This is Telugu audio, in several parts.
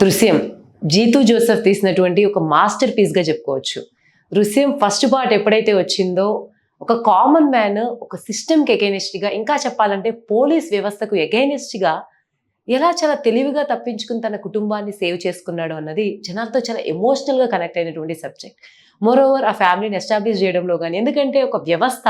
దృశ్యం జీతూ జోసెఫ్ తీసినటువంటి ఒక మాస్టర్ పీస్గా చెప్పుకోవచ్చు. దృశ్యం ఫస్ట్ పార్ట్ ఎప్పుడైతే వచ్చిందో ఒక కామన్ మ్యాన్ ఒక సిస్టమ్కి ఎగైనెస్ట్గా, ఇంకా చెప్పాలంటే పోలీస్ వ్యవస్థకు ఎగైనెస్ట్గా ఎలా చాలా తెలివిగా తప్పించుకుని తన కుటుంబాన్ని సేవ్ చేసుకున్నాడు అన్నది జనాలతో చాలా ఎమోషనల్గా కనెక్ట్ అయినటువంటి సబ్జెక్ట్. మోరోవర్ ఆ ఫ్యామిలీని ఎస్టాబ్లిష్ చేయడంలో కానీ, ఎందుకంటే ఒక వ్యవస్థ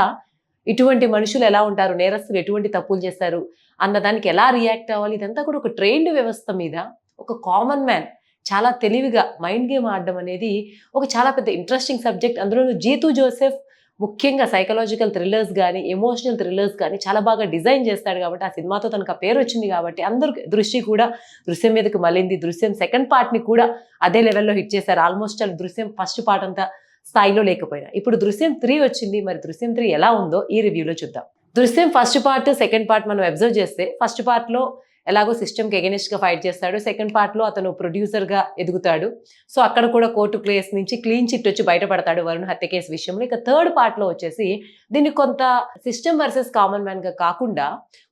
ఇటువంటి మనుషులు ఎలా ఉంటారు, నేరస్తులు ఎటువంటి తప్పులు చేస్తారు అన్న దానికి ఎలా రియాక్ట్ అవ్వాలి, ఇదంతా కూడా ఒక ట్రైన్డ్ వ్యవస్థ మీద ఒక కామన్ మ్యాన్ చాలా తెలివిగా మైండ్ గేమ్ ఆడడం అనేది ఒక చాలా పెద్ద ఇంట్రెస్టింగ్ సబ్జెక్ట్. అందులోనూ జీతూ జోసెఫ్ ముఖ్యంగా సైకలాజికల్ థ్రిల్లర్స్ కానీ, ఎమోషనల్ థ్రిల్లర్స్ కానీ చాలా బాగా డిజైన్ చేస్తాడు కాబట్టి ఆ సినిమాతో తనకు ఆ పేరు వచ్చింది కాబట్టి అందరూ దృష్టి కూడా దృశ్యం మీదకి మళ్ళింది. దృశ్యం సెకండ్ పార్ట్ని కూడా అదే లెవెల్లో హిట్ చేశారు. ఆల్మోస్ట్ దృశ్యం ఫస్ట్ పార్ట్ అంతా స్థాయిలో లేకపోయినా ఇప్పుడు దృశ్యం 3 వచ్చింది. మరి దృశ్యం 3 ఎలా ఉందో ఈ రివ్యూలో చూద్దాం. దృశ్యం ఫస్ట్ పార్ట్ సెకండ్ పార్ట్ మనం అబ్జర్వ్ చేస్తే, ఫస్ట్ పార్ట్లో ఎలాగో సిస్టమ్కి ఎగెనిస్ట్గా ఫైట్ చేస్తాడు. సెకండ్ పార్ట్లో అతను ప్రొడ్యూసర్గా ఎదుగుతాడు. సో అక్కడ కూడా కోర్టు కేసు నుంచి క్లీన్ చిట్ వచ్చి బయటపడతాడు వరుణ్ హత్య కేసు విషయంలో. ఇక థర్డ్ పార్ట్లో వచ్చేసి దీన్ని కొంత సిస్టమ్ వర్సెస్ కామన్ మ్యాన్గా కాకుండా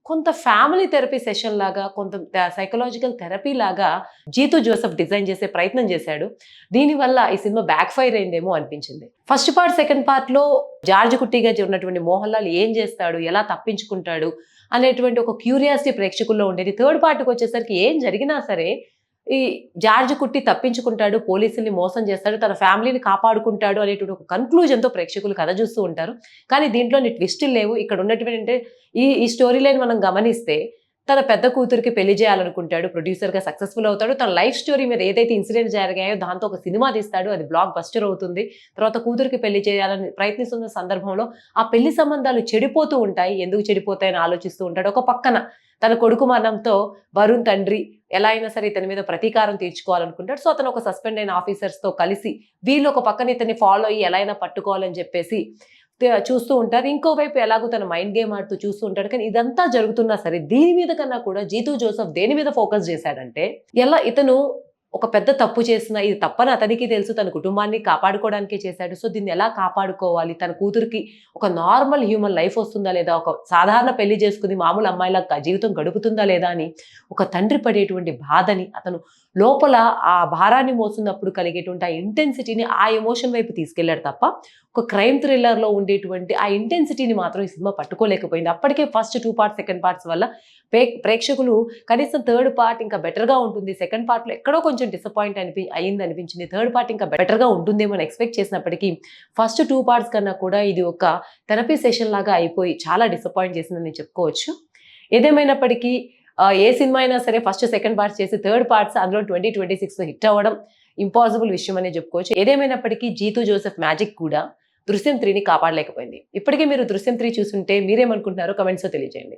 కొంత ఫ్యామిలీ థెరపీ సెషన్ లాగా, కొంత సైకలాజికల్ థెరపీ లాగా జీతూ జోసెఫ్ డిజైన్ చేసే ప్రయత్నం చేశాడు. దీనివల్ల ఈ సినిమా బ్యాక్ ఫైర్ అయిందేమో అనిపించింది. ఫస్ట్ పార్ట్ సెకండ్ పార్ట్లో జార్జ్ కుట్టిగా ఉన్నటువంటి మోహన్ లాల్ ఏం చేస్తాడు, ఎలా తప్పించుకుంటాడు అనేటువంటి ఒక క్యూరియాసిటీ ప్రేక్షకుల్లో ఉండేది. థర్డ్ పార్ట్కి వచ్చేసరికి ఏం జరిగినా సరే ఈ జార్జ్ కుట్టి తప్పించుకుంటాడు, పోలీసుల్ని మోసం చేస్తాడు, తన ఫ్యామిలీని కాపాడుకుంటాడు అనేటువంటి ఒక కన్క్లూజన్తో ప్రేక్షకులు కథ చూస్తూ ఉంటారు. కానీ దీంట్లో ట్విస్టులు లేవు. ఇక్కడ ఉన్నటువంటి ఈ స్టోరీ లైన్ మనం గమనిస్తే, తన పెద్ద కూతురికి పెళ్లి చేయాలనుకుంటాడు, ప్రొడ్యూసర్గా సక్సెస్ఫుల్ అవుతాడు. తన లైఫ్ స్టోరీ మీద ఏదైతే ఇన్సిడెంట్స్ జరిగాయో దాంతో ఒక సినిమా తీస్తాడు, అది బ్లాక్ బస్టర్ అవుతుంది. తర్వాత కూతురికి పెళ్లి చేయాలని ప్రయత్నిస్తున్న సందర్భంలో ఆ పెళ్లి సంబంధాలు చెడిపోతూ ఉంటాయి. ఎందుకు చెడిపోతాయని ఆలోచిస్తూ ఉంటాడు. ఒక పక్కన తన కొడుకు మరణంతో వరుణ్ తండ్రి ఎలా అయినా సరే ఇతని మీద ప్రతీకారం తీర్చుకోవాలనుకుంటాడు. సో అతను ఒక సస్పెండ్ అయిన ఆఫీసర్స్తో కలిసి వీళ్ళు ఒక పక్కన ఇతన్ని ఫాలో అయ్యి ఎలా అయినా పట్టుకోవాలని చెప్పేసి చూస్తూ ఉంటారు. ఇంకోవైపు ఎలాగో తన మైండ్ గేమ్ ఆడుతూ చూస్తూ ఉంటాడు. కానీ ఇదంతా జరుగుతున్నా సరే దీని మీద కన్నా కూడా జీతూ జోసెఫ్ దేని మీద ఫోకస్ చేశాడంటే, ఎలా ఇతను ఒక పెద్ద తప్పు చేసిన, ఇది తప్పని అతనికి తెలుసు, తన కుటుంబాన్ని కాపాడుకోవడానికే చేశాడు. సో దీన్ని ఎలా కాపాడుకోవాలి, తన కూతురికి ఒక నార్మల్ హ్యూమన్ లైఫ్ వస్తుందా లేదా, ఒక సాధారణ పెళ్లి చేసుకుని మామూలు అమ్మాయిలా జీవితం గడుపుతుందా లేదా అని ఒక తండ్రి పడేటువంటి బాధని, అతను లోపల ఆ భారాన్ని మోస్తున్నప్పుడు కలిగేటువంటి ఆ ఇంటెన్సిటీని ఆ ఎమోషన్ వైపు తీసుకెళ్లాడు తప్ప ఒక క్రైమ్ థ్రిల్లర్లో ఉండేటువంటి ఆ ఇంటెన్సిటీని మాత్రం ఈ సినిమా పట్టుకోలేకపోయింది. అప్పటికే ఫస్ట్ 2 పార్ట్స్ సెకండ్ పార్ట్స్ వల్ల ప్రేక్షకులు కనీసం థర్డ్ పార్ట్ ఇంకా బెటర్గా ఉంటుంది, సెకండ్ పార్ట్లో ఎక్కడో కొంచెం డిసప్పాయింట్ అయింది అనిపించింది, థర్డ్ పార్ట్ ఇంకా బెటర్గా ఉంటుందేమో అని ఎక్స్పెక్ట్ చేసినప్పటికీ ఫస్ట్ 2 పార్ట్స్ కన్నా కూడా ఇది ఒక థెరపీ సెషన్ లాగా అయిపోయి చాలా డిసప్పాయింట్ చేసిందని చెప్పుకోవచ్చు. ఏదేమైనప్పటికీ ఏ సినిమా అయినా సరే ఫస్ట్ సెకండ్ పార్ట్స్ చేసి థర్డ్ పార్ట్స్ అందులో 2026లో హిట్ అవ్వడం ఇంపాసిబుల్ విషయం అనే చెప్పుకోవచ్చు. ఏదేమైనప్పటికీ జీతూ జోసెఫ్ మ్యాజిక్ కూడా దృశ్యం 3ని కాపాడలేకపోయింది. ఇప్పటికే మీరు దృశ్యం 3 చూస్తుంటే మీరేమనుకుంటున్నారో కమెంట్స్లో తెలియజేయండి.